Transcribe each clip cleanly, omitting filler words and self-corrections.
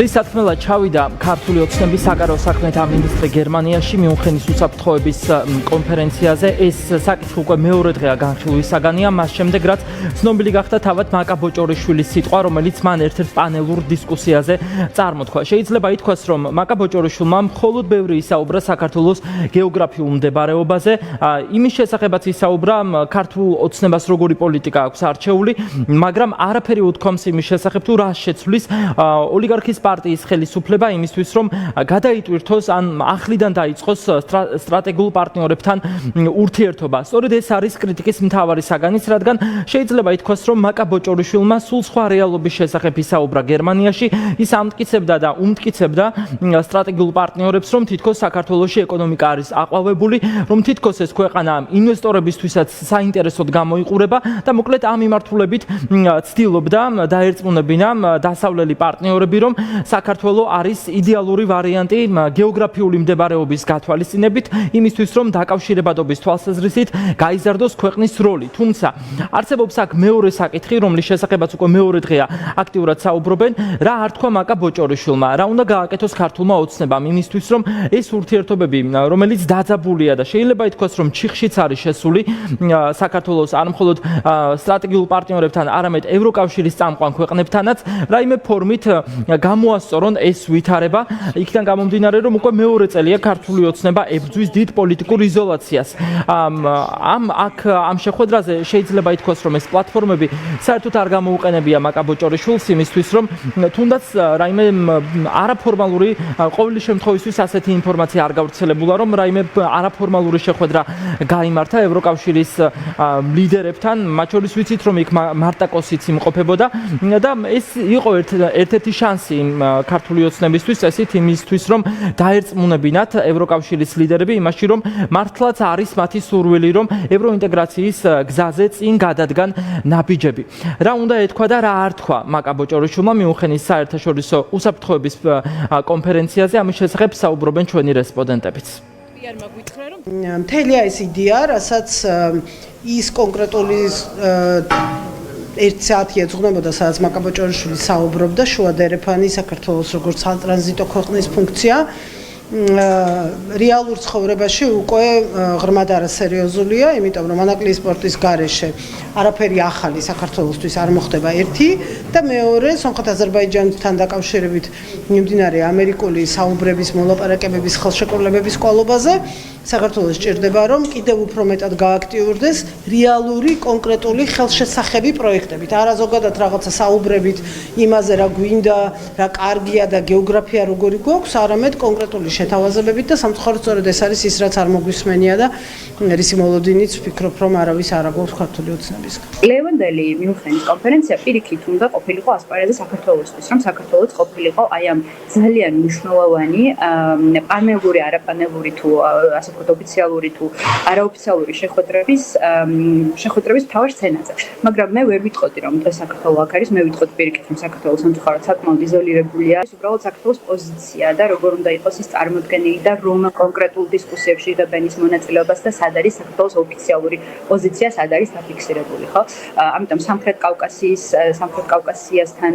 რისათქმელად ჩავიდა ქართული ოცნების საკარო საქმეთა მინისტრი გერმანიაში მიუნხენის უსაფრთხოების კონფერენციაზე. ეს საკითხი უკვე მეორე დღეა განხილვის საგანია, მას შემდეგ რაც ცნობილი გახდა თავად მაკა ბოჭორიშვილის სიტყვა, რომელიც მან ერთ-ერთ პანელურ დისკუსიაზე წარმოთქვა. შეიძლება ითქვას, რომ მაკა ბოჭორიშვილმა მხოლოდ ბევრი ისაუბრა საქართველოს გეოგრაფიულ მდებარეობაზე, იმის შესახებაც ისაუბრა ქართულ ოცნებას როგორი პოლიტიკა აქვს არჩეული, მაგრამ არაფერი უთქვამს იმის შესახებ თუ რა შეცვლის ოლიგარქის პარტიის ხელისუფლება იმისთვის, რომ გადაიტვირთოს ან ახლიდან დაიწყოს სტრატეგიულ პარტნიორებთან ურთიერთობა. სწორედ ეს არის კრიტიკის მთავარი საგანიც, რადგან შეიძლება ითქვას, რომ მაკა ბოჭორიშვილმა სულ სხვა რეალობის შესახებ ისაუბრა გერმანიაში, ის ამტკიცებდა და უმტკიცებდა სტრატეგიულ პარტნიორებს, რომ თითქოს საქართველოში ეკონომიკა არის აყვავებული, რომ თითქოს ეს ქვეყანა ინვესტორებისთვისაც საინტერესოდ გამოიყურება და მოკლედ ამ მიმართულებით ცდილობდა დაერწმუნებინა დასავლელი პარტნიორები, რომ საქართველო არის იდეალური ვარიანტი გეოგრაფიული მდებარეობის გათვალისწინებით, იმისთვის რომ დაკავშირებადობის თვალსაზრისით გაიზარდოს ქვეყნის როლი. თუმცა არსებობს აქ მეორე საკითხი, რომლის შესახებაც უკვე მეორე დღეა აქტიურად საუბრობენ, რა არ თქვა მაკა ბოჭორიშვილმა, რა უნდა გააკეთოს ქართულმა ოცნებამ იმისთვის, რომ ეს ურთიერთობები, რომელიც დაძაბულია და შეიძლება ითქვას, რომ ჩიხშიც არის შესული საქართველოს არ მხოლოდ სტრატეგიულ პარტნიორებთან, არამედ ევროკავშირის წამყვან ქვეყნებთანაც, რაიმე ფორმით გამოასწორონ ეს ვითარება, იქიდან გამომდინარე, რომ უკვე მეორე წელია ქართული ოცნება ებრძვის დიდ პოლიტიკურ იზოლაციას. ამ შეხვედრაზე შეიძლება ითქვას, რომ ეს პლატფორმები საერთოდ არ გამოუყენებია მაკა ბოჭორიშვილს იმისთვის, რომ თუნდაც რაიმე არაფორმალური ყოველი შემთხვევისთვის ასეთი ინფორმაცია არ გავრცელებულა, რომ რაიმე არაფორმალური შეხვედრა გაიმართა ევროკავშირის ლიდერებთან, მათ შორის ვიცით, რომ იქ მარტა კოსიც იმყოფებოდა და ეს იყო ერთ-ერთი შანსი ქართული ოცნებისთვის, ესეთ იმისთვის, რომ დაერწმუნებინათ ევროკავშირის ლიდერები იმაში, რომ მართლაც არის მათი სურვილი, რომ ევროინტეგრაციის გზაზე წინ გადადგან ნაბიჯები. რა უნდა ეთქვა და რა არ თქვა მაკა ბოჭორიშვილმა მიუნხენის საერთაშორისო უსაფრთხოების კონფერენციაზე, ამის შესახებ საუბრობენ ჩვენი რესპონდენტებიც. მთელი ეს იდეა, რასაც ის კონკრეტული 1 საათი ეძღვნებოდა, სადაც მაკა ბოჭორიშვილი საუბრობდა, შუა დერეფანი საქართველოს როგორც სატრანზიტო ქვეყნის ფუნქცია რეალურ ცხოვრებაში უკვე ღრმად არასერიოზულია, იმიტომ რომ ანაკლიის სპორტის გარეშე არაფერი ახალი საქართველოსთვის არ მოხდება ერთი და მეორე სომხეთ-აზერბაიჯანთან დაკავშირებით მიმდინარე ამერიკული საუბრების, მოლაპარაკებების, ხელშეკრულებების კვალობაზე საქართველოს ჭირდება, რომ კიდევ უფრო მეტად გააქტიურდეს რეალური კონკრეტული ხელშესახები პროექტებით. არა ზოგადად რაღაცა საუბრებით იმაზე, რა გვინდა, რა კარგია და გეოგრაფია როგორი გვაქვს, არამედ კონკრეტული შეთავაზებებით და სამწუხაროდ სწორედ ეს არის ის, რაც არ მოგვისმენია და რისი მოლოდინიც ვფიქრობ, რომ არავის არ აგვაქვს ქართული ოცნებისგან. ლევანდელი მიუნხენის კონფერენცია პირიქით უნდა ყოფილიყო ასპარეზზე საქართველოსთვის, რომ საქართველოს ყოფილიყო აი ამ ძალიან მნიშვნელოვანი პანელური, არაპანელური თუ ასე ვთქვათ ოფიციალური თუ არაოფიციალური შეხვედრების მთავარ სცენაზე. მაგრამ მე ვერ ვიტყოდი, რომ დღეს საქართველო აქ არის, მე ვიტყოდი პირიქით, რომ საქართველოს სამწუხაროდ საკმაოდ იზოლირებულია. ეს უბრალოდ საქართველოს პოზიცია და როგორ უნდა იყოს ის წარმოდგენილი და რომ კონკრეტულ დისკუსიებში იღებენ ის მონაწილეობას და სად არის საქართველოს ოფიციალური პოზიცია, სად არის დაფიქსირებული, ხო? ამიტომ სამხრეთ კავკასიასთან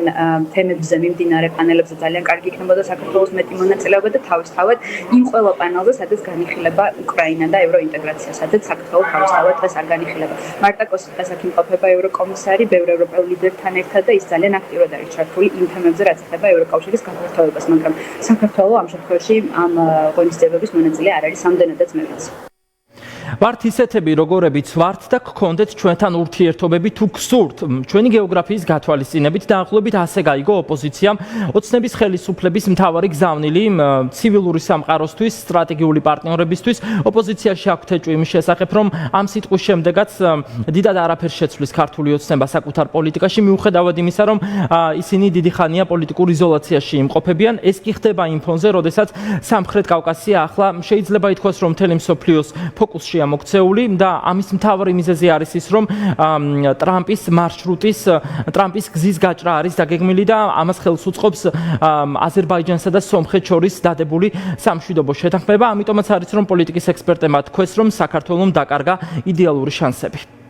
თემებზე მიმდინარე პანელებზე ძალიან კარგი იქნებოდა საქართველოს მეტი მონაწილეობა და თავისთავად იმ ყველა პანელზე, სადაც განიხილება უკრაინა და ევროინტეგრაცია, სადაც საქართველოს თავისთავად დღეს არ განიხილება. მარტა კოსი დღეს აქ იმყოფება ევროკომისარი, ბევრ ევროპელ ლიდერთან ერთად და ის ძალიან აქტიურად არის ჩართული იმ თემებზე, რაც ეხება ევროკავშირის გაფართოებას, მაგრამ საქართველოს ამ შემთხვევაში ამ ღონისძიებების მონაწილე არ არის ამდენადაც მე ვიცი. ვართ ისეთები, როგორებიც ვართ და გქონდეთ ჩვენთან ურთიერთობები თუ გსურთ. ჩვენი გეოგრაფიის გათვალისწინებით დაახლოებით ასე გაიგო ოპოზიციამ ოცნების ხელისუფლების მთავარი გზავნილი ცივილური სამყაროსთვის, სტრატეგიული პარტნიორებისთვის. ოპოზიციაში აქვთ ეჭვი იმის შესახებ, რომ ამ სიტყვის შემდეგაც დიდად არაფერს შეცვლის ქართული ოცნება საკუთარ პოლიტიკაში, მიუხედავად იმისა, რომ ისინი დიდი ხანია პოლიტიკურ იზოლაციაში იმყოფებიან. ეს კი ხდება იმ ფონზე, როდესაც სამხრეთ კავკასია ახლა შეიძლება ითქვას, რომ მთელი მსოფლიოს ფოკუსში მოქცეული და ამის მთავარი მიზეზი არის ის, რომ ტრამპის გზის გაჭრა არის დაგეგმილი და ამას ხელს უწყობს აზერბაიჯანსა და სომხეთს შორის დადებული სამშვიდობო შეთანხმება. ამიტომაც არის, რომ პოლიტიკის ექსპერტებმა თქვეს, რომ საქართველოს დაკარგა იდეალური შანსები.